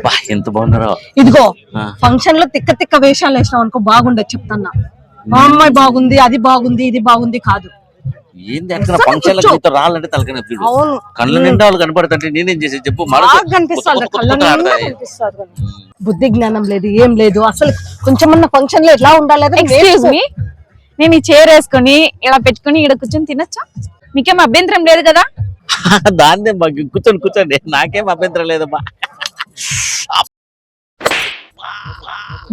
బా ఎంత బాగున్నారో. ఇదిగో ఫంక్షన్ లో తిక్క తిక్క వేషాలు వేసినావు అనుకో బాగుండదు చెప్తాన్నా. మా అమ్మాయి బాగుంది, అది బాగుంది, ఇది బాగుంది కాదు. ఏంది అక్కడ ఫంక్షన్ రాలంటే తలకన కళ్ళు నిండా వాళ్ళు కనపడుతుంటే నేనేం చేసి చెప్పు. బుద్ధి జ్ఞానం లేదు, ఏం లేదు అసలు. కొంచెమన్నా ఫంక్షన్ లో ఎట్లా ఉండాలి? నేను ఈ చైర్ వేసుకొని ఇలా పెట్టుకుని ఇక్కడ కూర్చొని తినొచ్చా? మీకేం అభ్యంతరం లేదు కదా? దాన్నే కూర్చోండి కూర్చోండి, నాకేం అభ్యంతరం లేదమ్మా.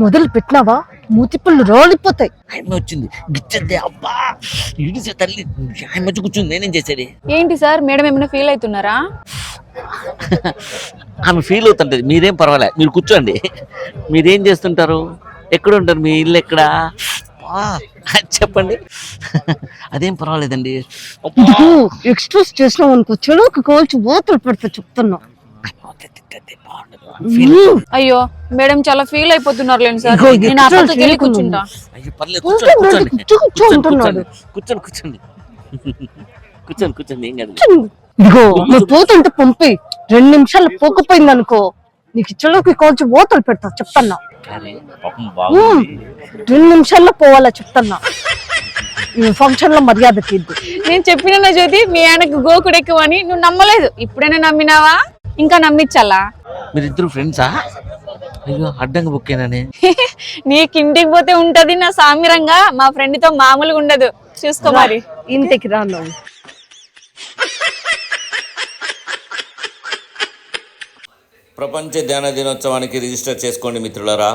మొదలు పెట్టినావా మూతి పళ్ళు రోలిపోతాయి. ఆయన వచ్చింది గిచ్చద్దే అబ్బా ఇడిసే తల్లి. ఆయన వచ్చి కూర్చుంది, నేనేం చేసేది? ఏంటి సార్ మేడం ఏమైనా ఫీల్ అవుతున్నారా? ఆమె ఫీల్ అవుతుంటది, మీరేం పర్వాలేదు, మీరు కూర్చోండి. మీరేం చేస్తుంటారు? ఎక్కడ ఉంటారు? మీ ఇల్లు ఎక్కడా చెప్పండి. అదేం పర్వాలేదండి. ఎక్స్ట్రాస్ చేసినావు అనుకో చెడుకు కోల్చి బోతలు పెడతా చెప్తున్నా. అయ్యో మేడం చాలా ఫీల్ అయిపోతున్నారు లేండి సార్. నేను ఆ పక్కకి వెళ్ళి కూర్చుంటా. కూర్చోండి కూర్చోండి కూర్చోండి ఏం కాదు. ఇదిగో నువ్వు పోతుంటే పంపి 2 నిమిషాలు పోకపోయింది అనుకో నీకు చెడుకు కోల్చి బోతలు పెడతా చెప్తున్నా. 2 నిమిషాల్లో పోవాలా చెప్తున్నా. ఫంక్షన్ లో మర్యాద తీద్దు. నేను చెప్పిన జ్యోతి మీ ఆయనకు గోకుడు ఎక్కువ అని నువ్వు నమ్మలేదు. ఇప్పుడైనా నమ్మినావా? ఇంకా నమ్మించాలా? మీరిద్దరు ఫ్రెండ్సా? అయ్యో అడ్డంగా బుక్కేనని. నీకు ఇంటికి పోతే ఉంటది నా సామిరంగా, మా ఫ్రెండ్ తో మామూలుగా ఉండదు. చూసుకో మరి. ఇంటికి రా నువ్వు. ప్రపంచ ధ్యాన దినోత్సవానికి రిజిస్టర్ చేసుకోండి మిత్రులారా.